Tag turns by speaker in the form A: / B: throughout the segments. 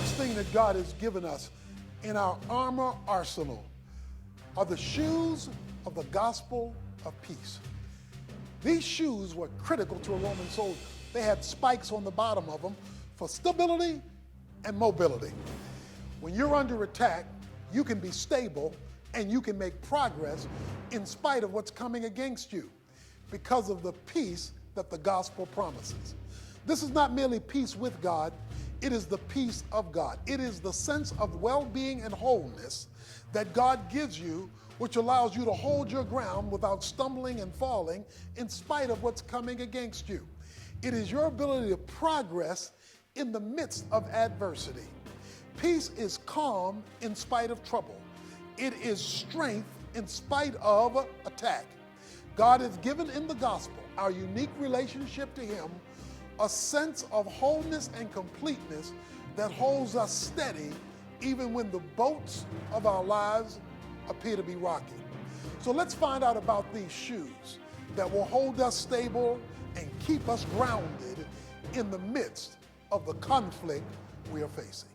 A: next thing that God has given us in our armor arsenal are the shoes of the gospel of peace. These shoes were critical to a Roman soldier. They had spikes on the bottom of them for stability and mobility. When you're under attack, you can be stable and you can make progress in spite of what's coming against you because of the peace that the gospel promises. This is not merely peace with God, it is the peace of God. It is the sense of well-being and wholeness that God gives you, which allows you to hold your ground without stumbling and falling in spite of what's coming against you. It is your ability to progress in the midst of adversity. Peace is calm in spite of trouble. It is strength in spite of attack. God has given in the gospel, our unique relationship to Him, a sense of wholeness and completeness that holds us steady even when the boats of our lives appear to be rocky. So let's find out about these shoes that will hold us stable and keep us grounded in the midst of the conflict we are facing.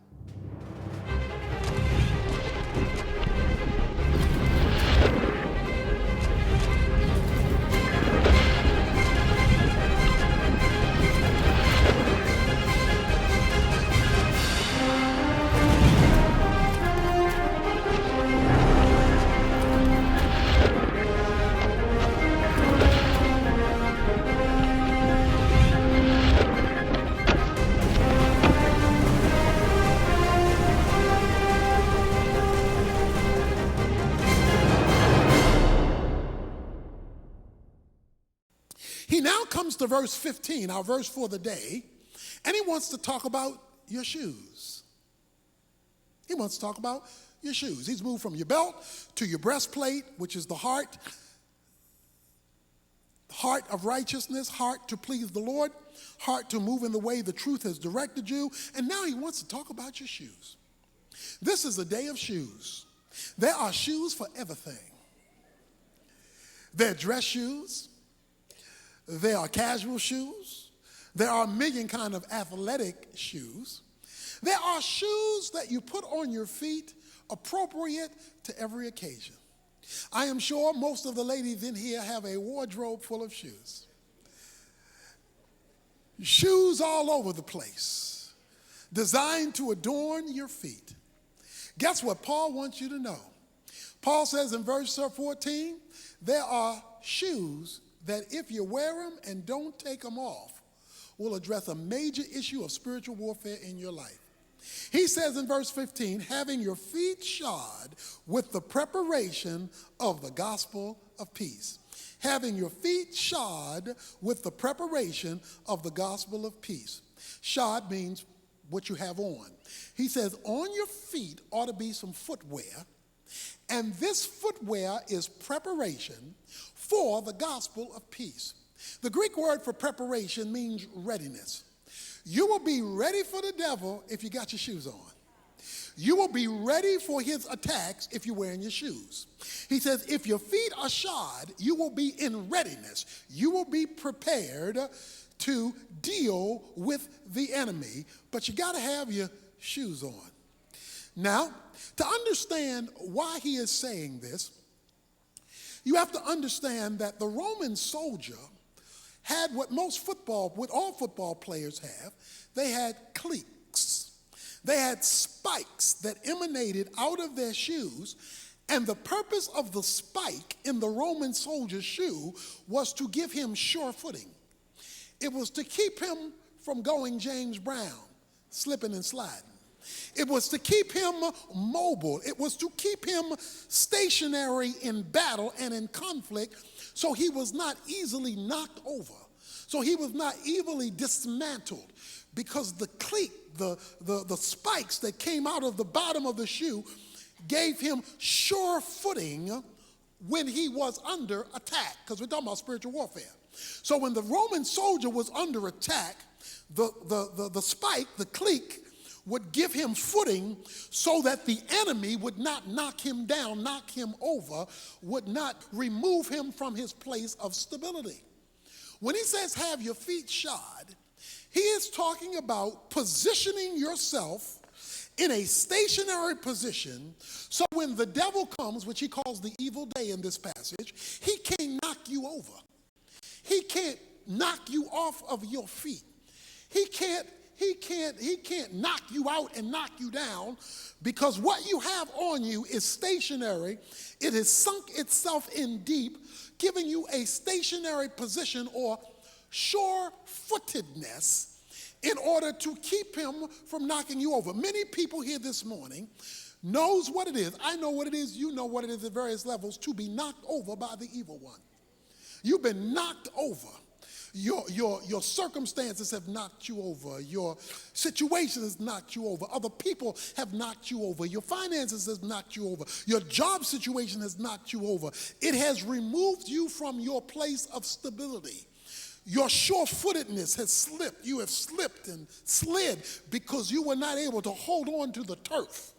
A: He now comes to verse 15, our verse for the day, and he wants to talk about your shoes. He wants to talk about your shoes. He's moved from your belt to your breastplate, which is the heart of righteousness, heart to please the Lord, heart to move in the way the truth has directed you, and now he wants to talk about your shoes. This is a day of shoes. There are shoes for everything. There are dress shoes. There are casual shoes. There are a million kind of athletic shoes. There are shoes that you put on your feet appropriate to every occasion. I am sure most of the ladies in here have a wardrobe full of shoes. Shoes all over the place, designed to adorn your feet. Guess what Paul wants you to know? Paul says in verse 14, there are shoes that if you wear them and don't take them off, will address a major issue of spiritual warfare in your life. He says in verse 15, having your feet shod with the preparation of the gospel of peace. Having your feet shod with the preparation of the gospel of peace. Shod means what you have on. He says on your feet ought to be some footwear, and this footwear is preparation for the gospel of peace. The Greek word for preparation means readiness. You will be ready for the devil if you got your shoes on. You will be ready for his attacks if you're wearing your shoes. He says if your feet are shod, you will be in readiness. You will be prepared to deal with the enemy, but you got to have your shoes on. Now, to understand why he is saying this, you have to understand that the Roman soldier had what all football players have. They had cleats. They had spikes that emanated out of their shoes, and the purpose of the spike in the Roman soldier's shoe was to give him sure footing. It was to keep him from going James Brown, slipping and sliding. It was to keep him mobile. It was to keep him stationary in battle and in conflict, so he was not easily knocked over, so he was not easily dismantled, because the cleat, the spikes that came out of the bottom of the shoe gave him sure footing when he was under attack, because we're talking about spiritual warfare. So when the Roman soldier was under attack, the spike, the cleat, would give him footing so that the enemy would not knock him down, knock him over, would not remove him from his place of stability. When he says have your feet shod, he is talking about positioning yourself in a stationary position, so when the devil comes, which he calls the evil day in this passage, he can't knock you over. He can't knock you off of your feet. He can't knock you out and knock you down, because what you have on you is stationary. It has sunk itself in deep, giving you a stationary position or sure-footedness in order to keep him from knocking you over. Many people here this morning knows what it is. I know what it is. You know what it is at various levels, to be knocked over by the evil one. You've been knocked over. Your circumstances have knocked you over. Your situation has knocked you over. Other people have knocked you over. Your finances has knocked you over. Your job situation has knocked you over. It has removed you from your place of stability. Your sure-footedness has slipped. You have slipped and slid because you were not able to hold on to the turf.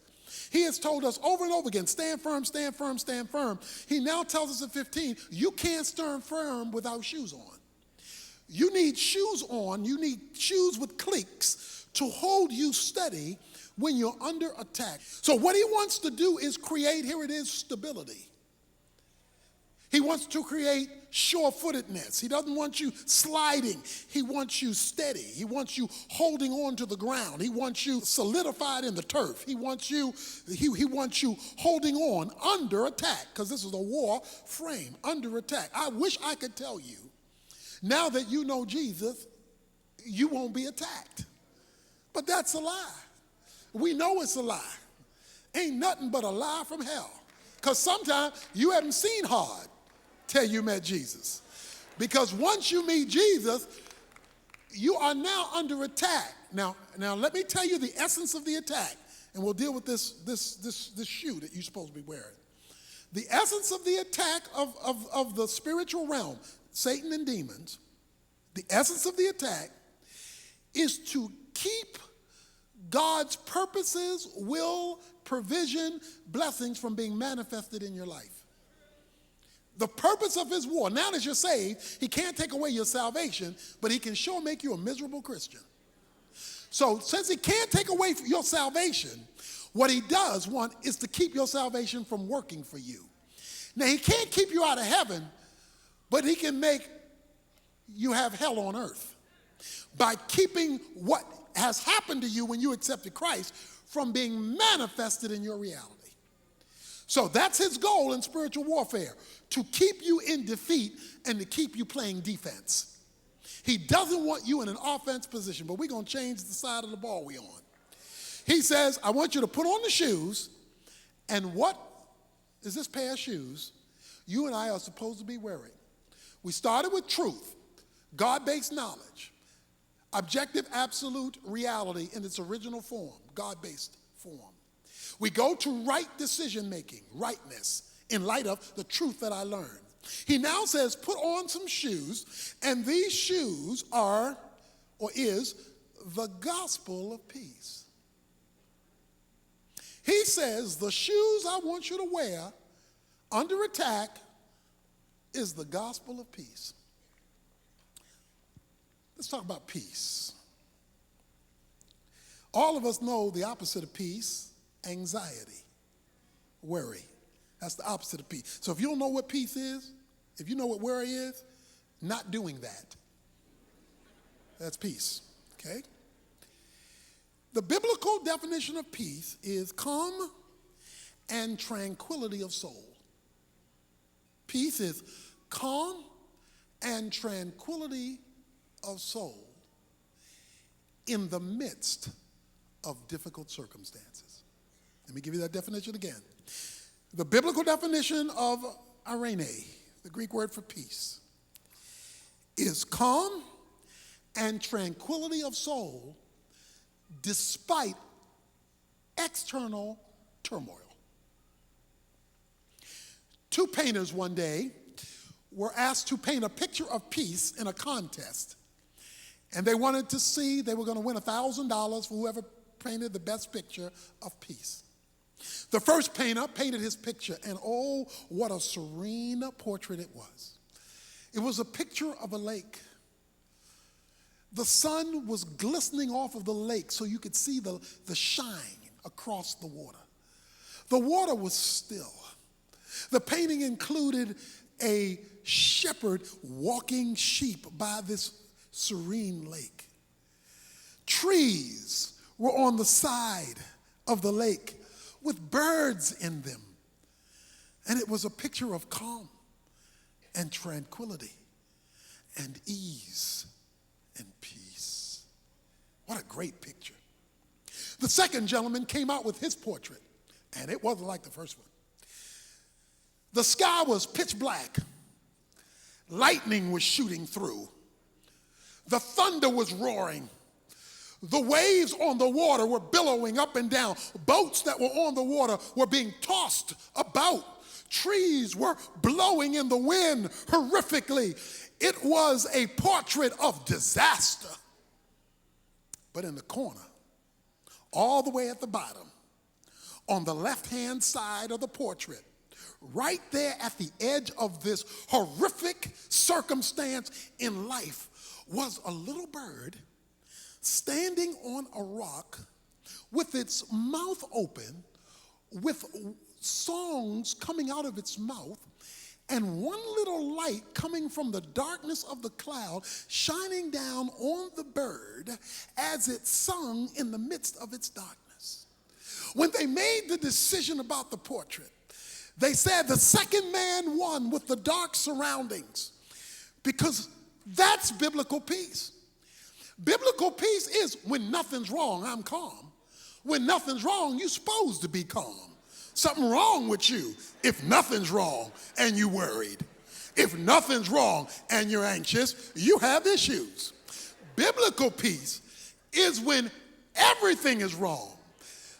A: He has told us over and over again, stand firm, stand firm, stand firm. He now tells us at 15, you can't stand firm without shoes on. You need shoes on. You need shoes with cleats to hold you steady when you're under attack. So what he wants to do is create, here it is, stability. He wants to create sure-footedness. He doesn't want you sliding. He wants you steady. He wants you holding on to the ground. He wants you solidified in the turf. He wants you holding on under attack, because this is a war frame, under attack. I wish I could tell you, now that you know Jesus, you won't be attacked. But that's a lie. We know it's a lie. Ain't nothing but a lie from hell. Because sometimes you haven't seen hard till you met Jesus. Because once you meet Jesus, you are now under attack. Now let me tell you the essence of the attack, and we'll deal with this shoe that you're supposed to be wearing. The essence of the attack of the spiritual realm, Satan and demons, the essence of the attack is to keep God's purposes, will, provision, blessings from being manifested in your life. The purpose of his war, now that you're saved, he can't take away your salvation, but he can sure make you a miserable Christian. So since he can't take away your salvation, what he does want is to keep your salvation from working for you. Now, he can't keep you out of heaven, but he can make you have hell on earth by keeping what has happened to you when you accepted Christ from being manifested in your reality. So that's his goal in spiritual warfare, to keep you in defeat and to keep you playing defense. He doesn't want you in an offense position, but we're going to change the side of the ball we're on. He says, I want you to put on the shoes, and what is this pair of shoes you and I are supposed to be wearing? We started with truth, God-based knowledge, objective absolute reality in its original form, God-based form. We go to right decision-making, rightness, in light of the truth that I learned. He now says, put on some shoes, and these shoes are, or is, the gospel of peace. He says, the shoes I want you to wear under attack is the gospel of peace. Let's talk about peace. All of us know the opposite of peace, anxiety, worry. That's the opposite of peace. So if you don't know what peace is, if you know what worry is, not doing that. That's peace, okay? The biblical definition of peace is calm and tranquility of soul. Peace is calm and tranquility of soul in the midst of difficult circumstances. Let me give you that definition again. The biblical definition of eirene, the Greek word for peace, is calm and tranquility of soul despite external turmoil. Two painters one day were asked to paint a picture of peace in a contest. And they wanted to see, they were going to win $1,000 for whoever painted the best picture of peace. The first painter painted his picture, and oh, what a serene portrait it was. It was a picture of a lake. The sun was glistening off of the lake so you could see the shine across the water. The water was still. The painting included a shepherd walking sheep by this serene lake. Trees were on the side of the lake with birds in them. And it was a picture of calm and tranquility and ease and peace. What a great picture. The second gentleman came out with his portrait, and it wasn't like the first one. The sky was pitch black. Lightning was shooting through. The thunder was roaring. The waves on the water were billowing up and down. Boats that were on the water were being tossed about. Trees were blowing in the wind horrifically. It was a portrait of disaster. But in the corner, all the way at the bottom, on the left-hand side of the portrait, right there at the edge of this horrific circumstance in life, was a little bird standing on a rock with its mouth open, with songs coming out of its mouth, and one little light coming from the darkness of the cloud shining down on the bird as it sung in the midst of its darkness. When they made the decision about the portrait, they said the second man won with the dark surroundings, because that's biblical peace. Biblical peace is when nothing's wrong, I'm calm. When nothing's wrong, you're supposed to be calm. Something wrong with you if nothing's wrong and you're worried. If nothing's wrong and you're anxious, you have issues. Biblical peace is when everything is wrong.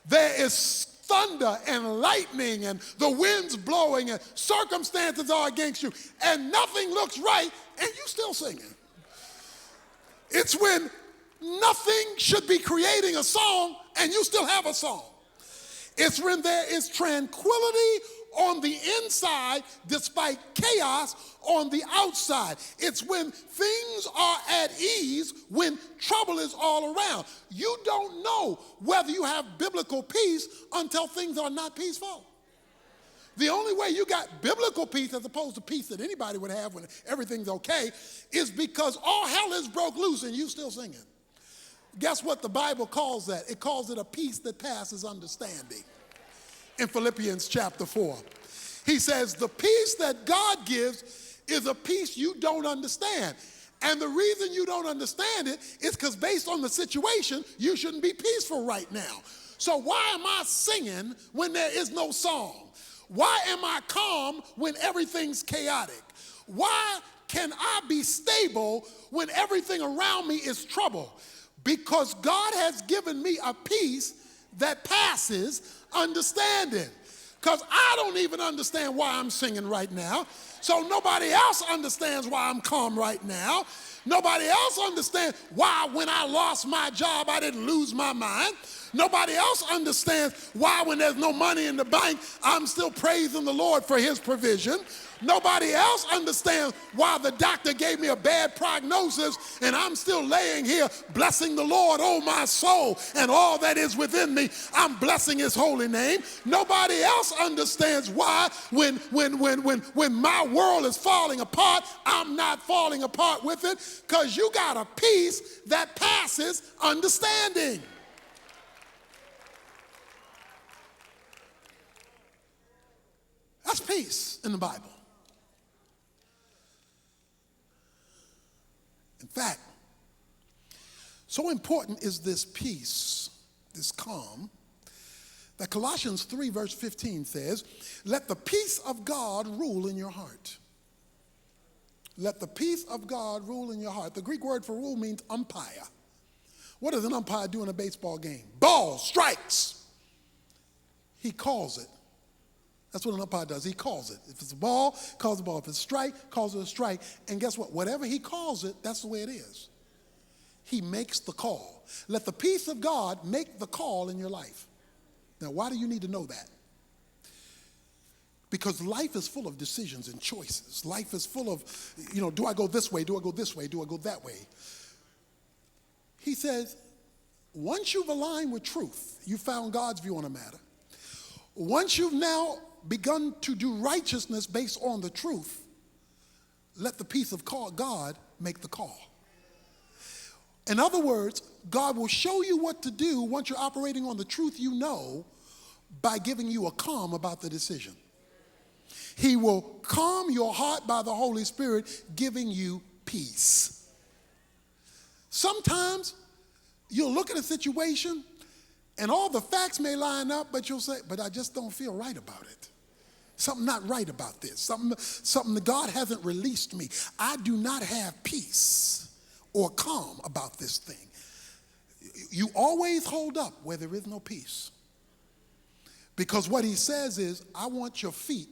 A: There is thunder and lightning and the wind's blowing and circumstances are against you and nothing looks right and you still singing. It's when nothing should be creating a song and you still have a song. It's when there is tranquility on the inside despite chaos on the outside. It's when things are at ease when trouble is all around. You don't know whether you have biblical peace until things are not peaceful. The only way you got biblical peace as opposed to peace that anybody would have when everything's okay is because all hell is broke loose and you still singing. Guess what the Bible calls that? It calls it a peace that passes understanding. In Philippians chapter 4, he says the peace that God gives is a peace you don't understand. And the reason you don't understand it is because based on the situation, you shouldn't be peaceful right now. So why am I singing when there is no song? Why am I calm when everything's chaotic? Why can I be stable when everything around me is trouble? Because God has given me a peace that passes understanding. Because I don't even understand why I'm singing right now. So nobody else understands why I'm calm right now. Nobody else understands why when I lost my job I didn't lose my mind. Nobody else understands why when there's no money in the bank I'm still praising the Lord for his provision. Nobody else understands why the doctor gave me a bad prognosis and I'm still laying here blessing the Lord, oh my soul, and all that is within me. I'm blessing his holy name. Nobody else understands why when my world is falling apart, I'm not falling apart with it, because you got a peace that passes understanding. That's peace in the Bible. In fact, so important is this peace, this calm, that Colossians 3 verse 15 says, let the peace of God rule in your heart. Let the peace of God rule in your heart. The Greek word for rule means umpire. What does an umpire do in a baseball game? Ball strikes. He calls it. That's what an umpire does. He calls it. If it's a ball, calls the ball. If it's a strike, calls it a strike. And guess what? Whatever he calls it, that's the way it is. He makes the call. Let the peace of God make the call in your life. Now, why do you need to know that? Because life is full of decisions and choices. Life is full of, do I go this way? Do I go this way? Do I go that way? He says, once you've aligned with truth, you found God's view on a matter. Once you've now begun to do righteousness based on the truth, let the peace of God make the call. In other words, God will show you what to do once you're operating on the truth you know by giving you a calm about the decision. He will calm your heart by the Holy Spirit, giving you peace. Sometimes you'll look at a situation and all the facts may line up, but you'll say, but I just don't feel right about it. Something not right about this. Something that God hasn't released me. I do not have peace or calm about this thing. You always hold up where there is no peace. Because what he says is, I want your feet.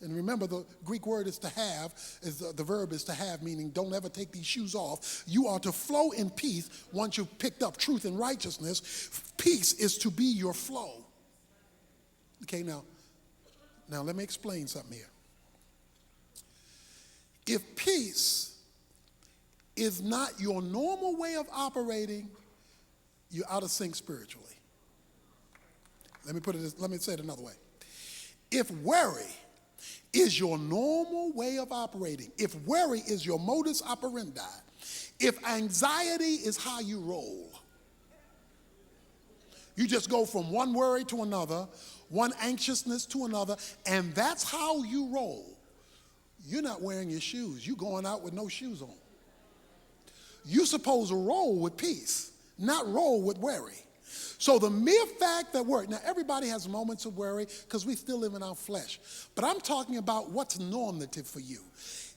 A: And remember, the Greek word is to have, the verb is to have, meaning don't ever take these shoes off. You are to flow in peace once you've picked up truth and righteousness. Peace is to be your flow. Okay, now let me explain something here. If peace is not your normal way of operating, you're out of sync spiritually. Let me say it another way. If worry is your normal way of operating, if worry is your modus operandi, if anxiety is how you roll, you just go from one worry to another, one anxiousness to another, and that's how you roll. You're not wearing your shoes. You're going out with no shoes on. You're supposed to roll with peace, not roll with worry. So the mere fact that worry, now everybody has moments of worry because we still live in our flesh. But I'm talking about what's normative for you.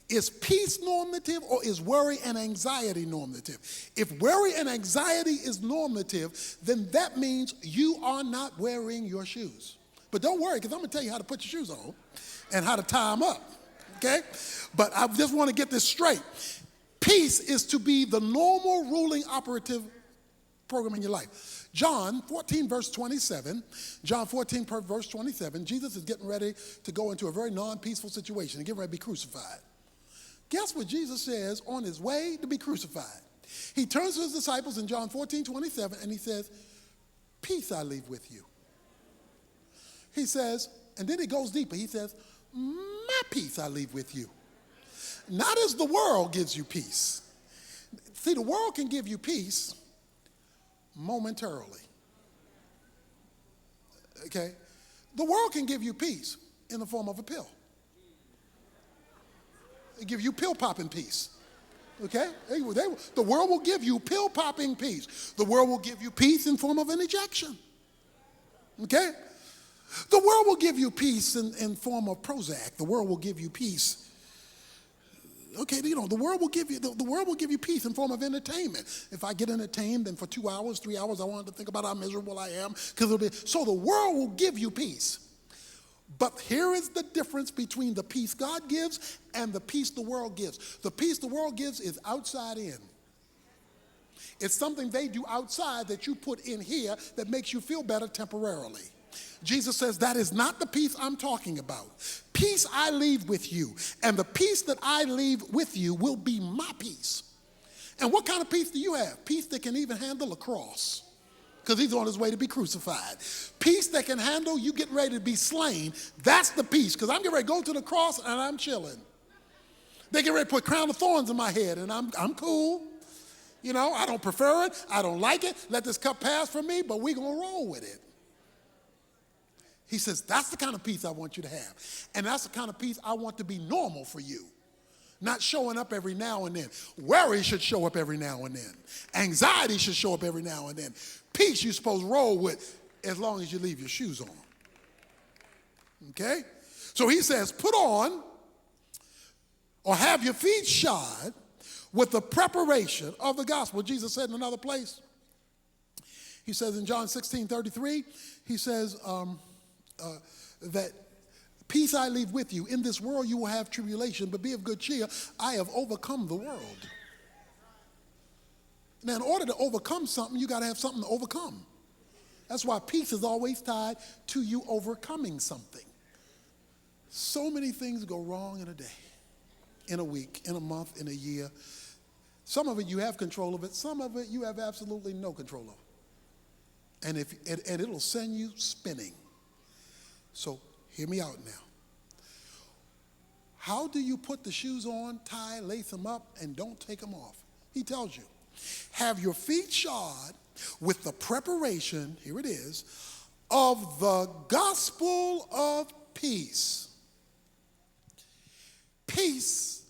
A: Is peace normative or is worry and anxiety normative? If worry and anxiety is normative, then that means you are not wearing your shoes. But don't worry, because I'm going to tell you how to put your shoes on and how to tie them up, okay? But I just want to get this straight. Peace is to be the normal ruling operative program in your life. John 14, verse 27, Jesus is getting ready to go into a very non-peaceful situation and getting ready to be crucified. Guess what Jesus says on his way to be crucified? He turns to his disciples in John 14, 27, and he says, peace I leave with you. He says, and then he goes deeper. He says, my peace I leave with you. Not as the world gives you peace. See, the world can give you peace momentarily. Okay? The world can give you peace in the form of a pill. They give you pill-popping peace. Okay? The world will give you pill-popping peace. The world will give you peace in form of an injection. Okay? The world will give you peace in form of Prozac. The world will give you peace. Okay, the world will give you peace in form of entertainment. If I get entertained, then for 2 hours, 3 hours, I want to think about how miserable I am. So the world will give you peace. But here is the difference between the peace God gives and the peace the world gives. The peace the world gives is outside in. It's something they do outside that you put in here that makes you feel better temporarily. Jesus says that is not the peace I'm talking about. Peace I leave with you, and the peace that I leave with you will be my peace. And what kind of peace do you have? Peace that can even handle a cross, because he's on his way to be crucified. Peace that can handle you getting ready to be slain. That's the peace, because I'm getting ready to go to the cross and I'm chilling. They get ready to put a crown of thorns in my head, and I'm cool. I don't prefer it. I don't like it. Let this cup pass from me, but we're going to roll with it. He says, that's the kind of peace I want you to have. And that's the kind of peace I want to be normal for you. Not showing up every now and then. Worry should show up every now and then. Anxiety should show up every now and then. Peace you're supposed to roll with as long as you leave your shoes on. Okay? So he says, put on or have your feet shod with the preparation of the gospel. Jesus said in another place. He says in John 16:33, he says, that peace I leave with you. In this world you will have tribulation, but be of good cheer. I have overcome the world. Now, in order to overcome something, you got to have something to overcome. That's why peace is always tied to you overcoming something. So many things go wrong in a day, in a week, in a month, in a year. Some of it you have control of it. Some of it you have absolutely no control of. and it'll send you spinning. So hear me out now. How do you put the shoes on, tie, lace them up, and don't take them off? He tells you, have your feet shod with the preparation, here it is, of the gospel of peace. Peace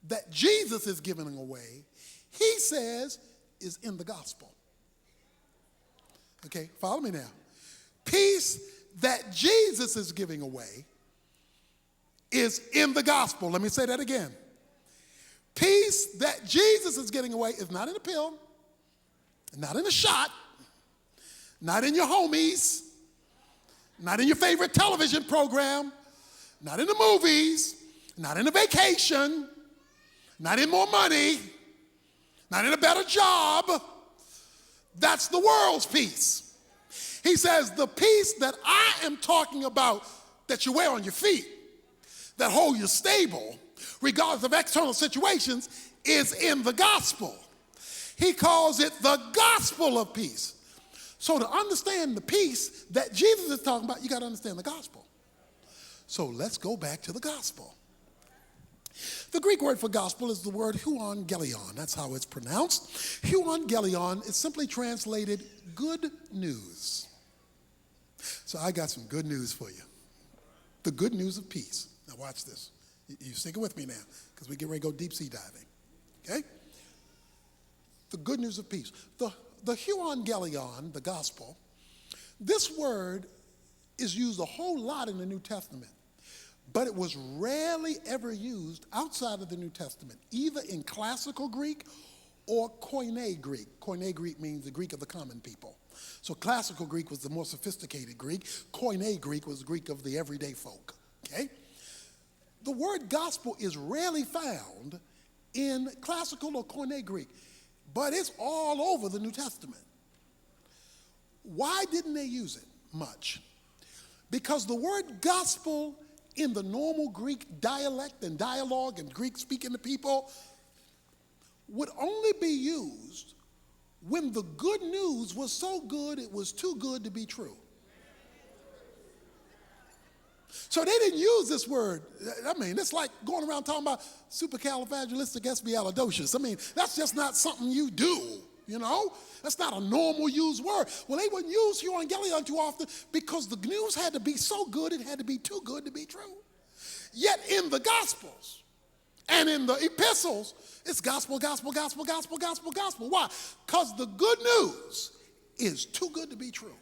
A: that Jesus is giving away, he says, is in the gospel. Okay, follow me now. Peace that Jesus is giving away is in the gospel. Let me say that again. Peace that Jesus is getting away is not in a pill, not in a shot, not in your homies, not in your favorite television program, not in the movies, not in a vacation, not in more money, not in a better job. That's the world's peace. He says the peace that I am talking about that you wear on your feet, that hold you stable, regardless of external situations, is in the gospel. He calls it the gospel of peace. So to understand the peace that Jesus is talking about, you got to understand the gospel. So let's go back to the gospel. The Greek word for gospel is the word euangelion. That's how it's pronounced. Euangelion is simply translated good news. So I got some good news for you. The good news of peace. Now watch this. You sticking with me now because we get ready to go deep sea diving. Okay? The good news of peace. The euangelion, the gospel, this word is used a whole lot in the New Testament, but it was rarely ever used outside of the New Testament, either in classical Greek or Koine Greek. Koine Greek means the Greek of the common people. So classical Greek was the more sophisticated Greek. Koine Greek was the Greek of the everyday folk. Okay? The word gospel is rarely found in classical or Koine Greek, but it's all over the New Testament. Why didn't they use it much? Because the word gospel in the normal Greek dialect and dialogue and Greek-speaking people would only be used when the good news was so good it was too good to be true. So they didn't use this word. I mean, it's like going around talking about supercalifragilisticexpialidocious. I mean, that's just not something you do, you know? That's not a normal used word. Well, they wouldn't use euangelion too often because the news had to be so good it had to be too good to be true. Yet in the Gospels and in the epistles, it's gospel, gospel, gospel, gospel, gospel, gospel. Why? Because the good news is too good to be true.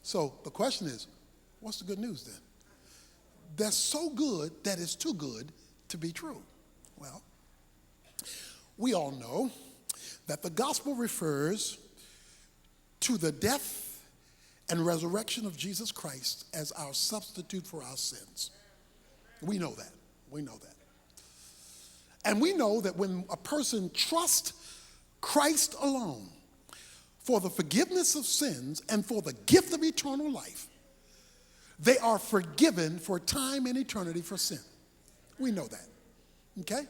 A: So the question is, what's the good news then? That's so good that it's too good to be true. Well, we all know that the gospel refers to the death and resurrection of Jesus Christ as our substitute for our sins. We know that. We know that. And we know that when a person trusts Christ alone for the forgiveness of sins and for the gift of eternal life, they are forgiven for time and eternity for sin. We know that, okay?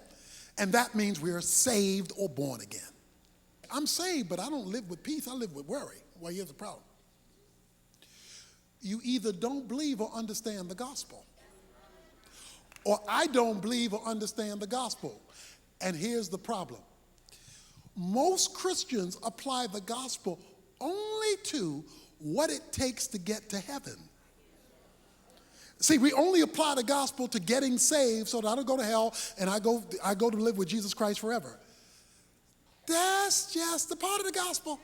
A: And that means we are saved or born again. I'm saved, but I don't live with peace. I live with worry. Well, here's the problem. You either don't believe or understand the gospel, or I don't believe or understand the gospel. And here's the problem. Most Christians apply the gospel only to what it takes to get to heaven. See, we only apply the gospel to getting saved so that I don't go to hell and I go to live with Jesus Christ forever. That's just a part of the gospel.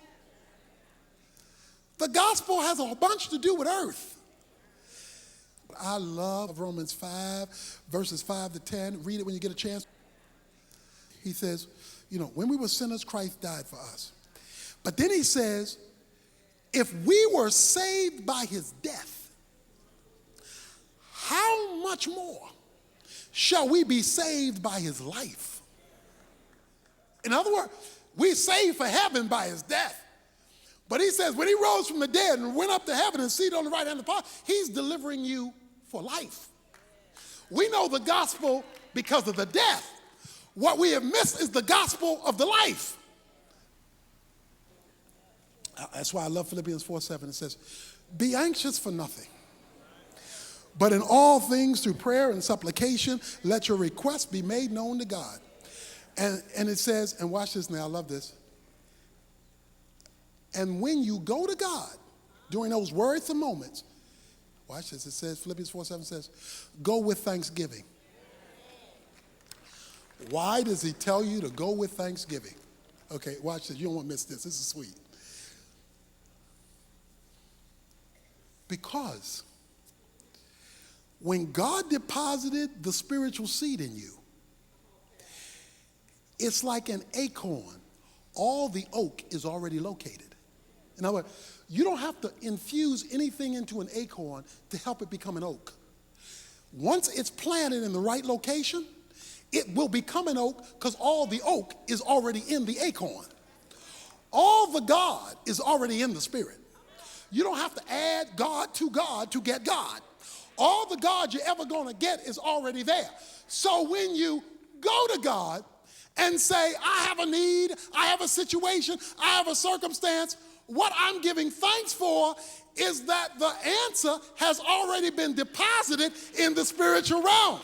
A: The gospel has a bunch to do with earth. I love Romans 5, verses 5 to 10. Read it when you get a chance. He says, you know, when we were sinners, Christ died for us. But then he says, if we were saved by his death, how much more shall we be saved by his life? In other words, we're saved for heaven by his death. But he says when he rose from the dead and went up to heaven and seated on the right hand of the Father, he's delivering you for life. We know the gospel because of the death. What we have missed is the gospel of the life. That's why I love Philippians 4:7. It says, be anxious for nothing, but in all things through prayer and supplication, let your requests be made known to God. And it says, and watch this now, I love this. And when you go to God during those worrisome moments, watch this, it says, Philippians 4:7 says, go with thanksgiving. Why does he tell you to go with thanksgiving? Okay, watch this, you don't want to miss this, this is sweet. Because when God deposited the spiritual seed in you, it's like an acorn. All the oak is already located. In other words, you don't have to infuse anything into an acorn to help it become an oak. Once it's planted in the right location, it will become an oak because all the oak is already in the acorn. All the God is already in the spirit. You don't have to add God to get God. All the God you're ever going to get is already there. So when you go to God and say, I have a need, I have a situation, I have a circumstance, what I'm giving thanks for is that the answer has already been deposited in the spiritual realm.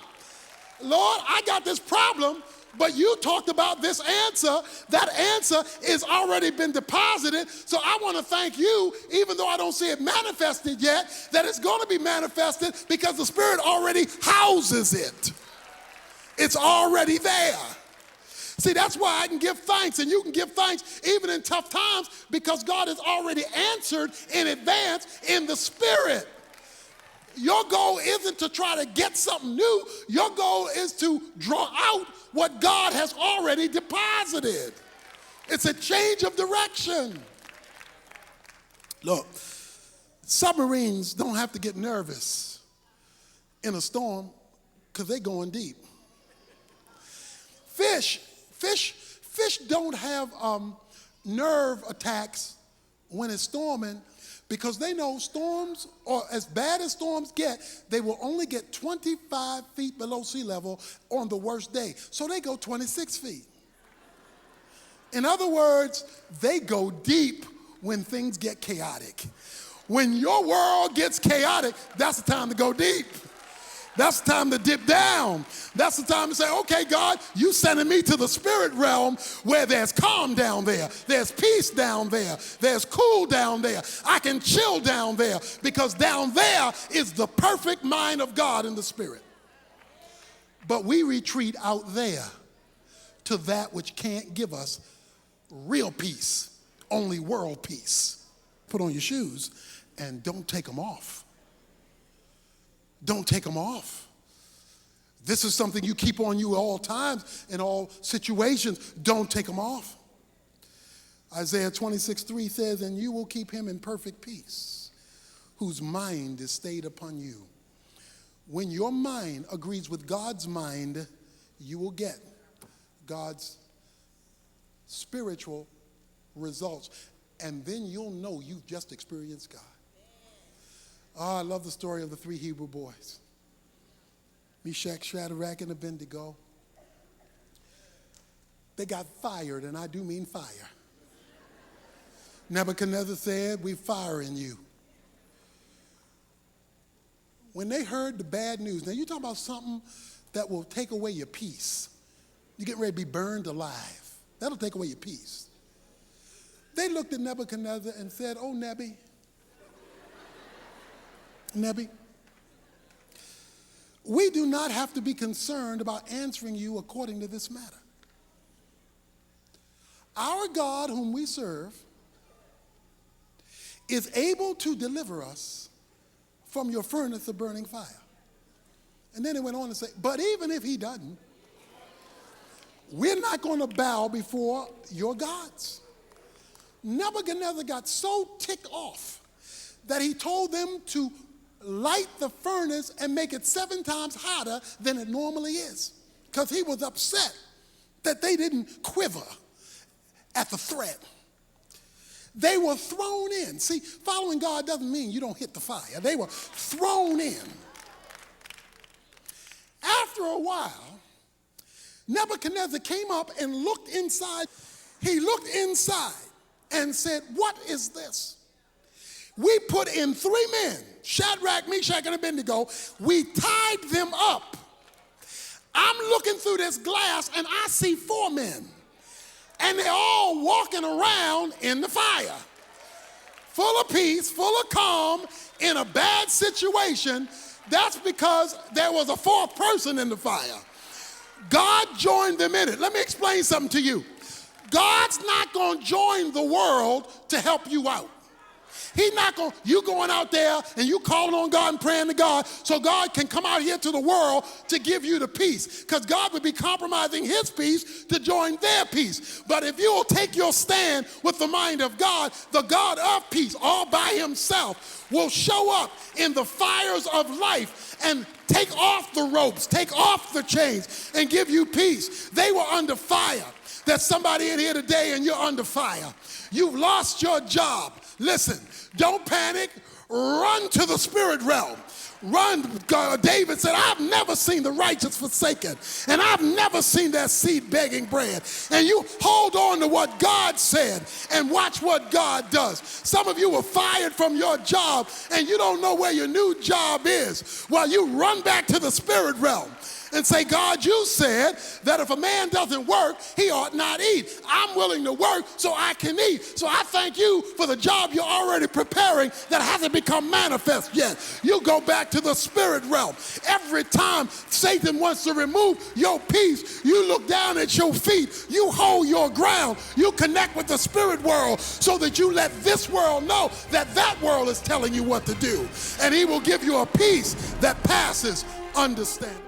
A: Lord, I got this problem, but you talked about this answer. That answer is already been deposited. So I want to thank you, even though I don't see it manifested yet, that it's going to be manifested because the Spirit already houses it. It's already there. See, that's why I can give thanks, and you can give thanks even in tough times because God has already answered in advance in the Spirit. Your goal isn't to try to get something new. Your goal is to draw out what God has already deposited. It's a change of direction. Look, submarines don't have to get nervous in a storm because they're going deep. Fish don't have nerve attacks when it's storming because they know storms, or as bad as storms get, they will only get 25 feet below sea level on the worst day. So they go 26 feet. In other words, they go deep when things get chaotic. When your world gets chaotic, that's the time to go deep. That's the time to dip down. That's the time to say, okay, God, you sending me to the spirit realm where there's calm down there. There's peace down there. There's cool down there. I can chill down there because down there is the perfect mind of God in the spirit. But we retreat out there to that which can't give us real peace, only world peace. Put on your shoes and don't take them off. Don't take them off. This is something you keep on you at all times, in all situations. Don't take them off. Isaiah 26:3 says, and you will keep him in perfect peace, whose mind is stayed upon you. When your mind agrees with God's mind, you will get God's spiritual results. And then you'll know you've just experienced God. Oh, I love the story of the 3 Hebrew boys. Meshach, Shadrach, and Abednego. They got fired, and I do mean fire. Nebuchadnezzar said, we firing you. When they heard the bad news, now you're talking about something that will take away your peace. You're getting ready to be burned alive. That'll take away your peace. They looked at Nebuchadnezzar and said, oh, Nebi, we do not have to be concerned about answering you according to this matter. Our God, whom we serve, is able to deliver us from your furnace of burning fire. And then it went on to say, but even if he doesn't, we're not going to bow before your gods. Nebuchadnezzar got so ticked off that he told them to light the furnace and make it 7 times hotter than it normally is, because he was upset that they didn't quiver at the threat. They were thrown in. See, following God doesn't mean you don't hit the fire. They were thrown in. After a while, Nebuchadnezzar came up and looked inside. He looked inside, and said, what is this? We put in 3 men, Shadrach, Meshach, and Abednego. We tied them up. I'm looking through this glass and I see 4 men. And they're all walking around in the fire. Full of peace, full of calm, in a bad situation. That's because there was a 4th person in the fire. God joined them in it. Let me explain something to you. God's not going to join the world to help you out. He's not going, you going out there and you calling on God and praying to God so God can come out here to the world to give you the peace. Because God would be compromising his peace to join their peace. But if you will take your stand with the mind of God, the God of peace all by himself will show up in the fires of life and take off the ropes, take off the chains, and give you peace. They were under fire. There's somebody in here today and you're under fire. You've lost your job. Listen, don't panic. Run to the spirit realm. Run. David said, I've never seen the righteous forsaken, and I've never seen that seed begging bread. And you hold on to what God said and watch what God does. Some of you were fired from your job and you don't know where your new job is. Well, you run back to the spirit realm and say, God, you said that if a man doesn't work, he ought not eat. I'm willing to work so I can eat. So I thank you for the job you're already preparing that hasn't become manifest yet. You go back to the spirit realm. Every time Satan wants to remove your peace, you look down at your feet. You hold your ground. You connect with the spirit world so that you let this world know that that world is telling you what to do. And he will give you a peace that passes understanding.